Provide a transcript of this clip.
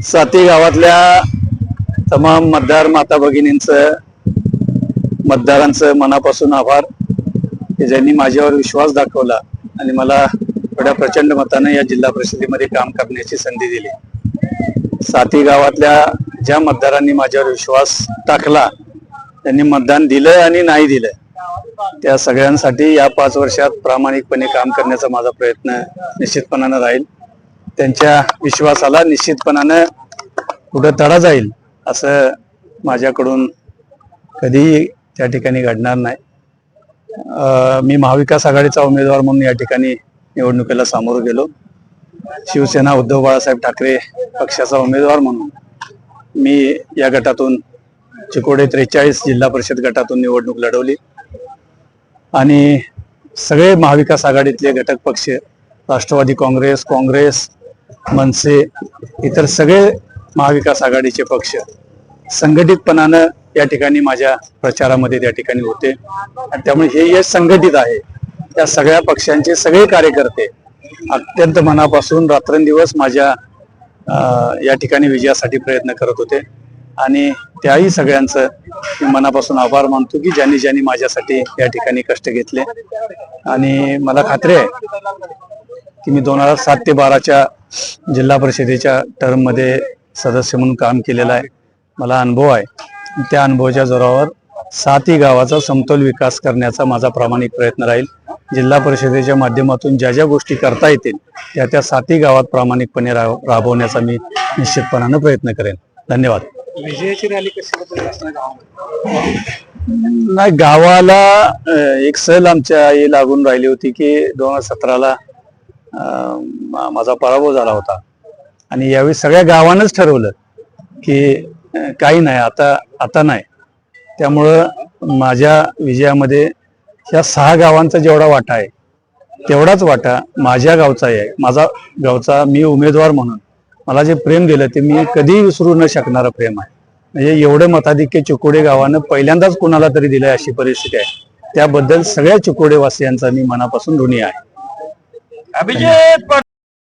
साती गावातल्या तमाम मतदार माता भगिनींचं मतदारांचं मनापासून आभार की ज्यांनी माझ्यावर विश्वास दाखवला आणि मला थोड्या प्रचंड मताने या जिल्हा परिषदेमध्ये काम करण्याची संधी दिली। साती गावातल्या ज्या मतदारांनी माझ्यावर विश्वास टाकला त्यांनी मतदान दिलं आणि नाही दिलं त्या सगळ्यांसाठी या 5 वर्षात प्रामाणिकपणे काम करण्याचा माझा प्रयत्न निश्चितपणाने राहील। त्यांच्या विश्वासाला निश्चितपणाने कुठं तडा जाईल असं माझ्याकडून कधी त्या ठिकाणी घडणार नाही। मी महाविकास आघाडीचा उमेदवार म्हणून या ठिकाणी निवडणुकीला सामोरं गेलो। शिवसेना उद्धव बाळासाहेब ठाकरे पक्षाचा उमेदवार म्हणून मी या गटातून चिकोडे 43 जिल्हा परिषद गटातून निवडणूक लढवली आणि सगळे महाविकास आघाडीतले घटक पक्ष राष्ट्रवादी काँग्रेस मनसे इतर सगळे महाविकास आघाडीचे पक्ष संघटितपणानं या ठिकाणी माझ्या प्रचारामध्ये त्या ठिकाणी होते आणि त्यामुळे हे यश संघटित आहे। त्या सगळ्या पक्षांचे सगळे कार्यकर्ते अत्यंत मनापासून रात्रंदिवस माझ्या या ठिकाणी विजयासाठी प्रयत्न करत होते आणि त्याही सगळ्यांचं मी मनापासून आभार मानतो की ज्यांनी माझ्यासाठी या ठिकाणी कष्ट घेतले आणि मला खात्री आहे की मी 2007 ते 12च्या जिल्हा परिषदेच्या टर्म मध्ये सदस्य म्हणून काम केलेलं आहे। मला अनुभव आहे। त्या अनुभवाच्या जोरावर साती गावाचा समतोल विकास करण्याचा माझा प्रामाणिक प्रयत्न राहील। जिल्हा परिषदेच्या माध्यमातून ज्या ज्या गोष्टी करता येतील त्या साती गावात प्रामाणिकपणे राबवण्याचा मी निश्चितपणाने प्रयत्न करेन। धन्यवाद। विजयाची रॅली कशी नाही, गावाला एक सल आमच्या हे लागून राहिली होती की 2017ला माझा पराभव झाला होता आणि यावेळी सगळ्या गावानंच ठरवलं की काही नाही, आता नाही। त्यामुळं माझ्या विजयामध्ये ह्या 6 गावांचा जेवढा वाटा आहे तेवढाच वाटा माझ्या गावचा आहे। माझा गावचा मी उमेदवार म्हणून मला जे प्रेम दिलं ते मी कधी विसरू न शकणारं प्रेम आहे। म्हणजे एवढं मताधिक्य चिकोडे गावानं पहिल्यांदाच कुणाला तरी दिलंय अशी परिस्थिती आहे। त्याबद्दल सगळ्या चिकोडे वासियांचा मी मनापासून ऋणी आहे।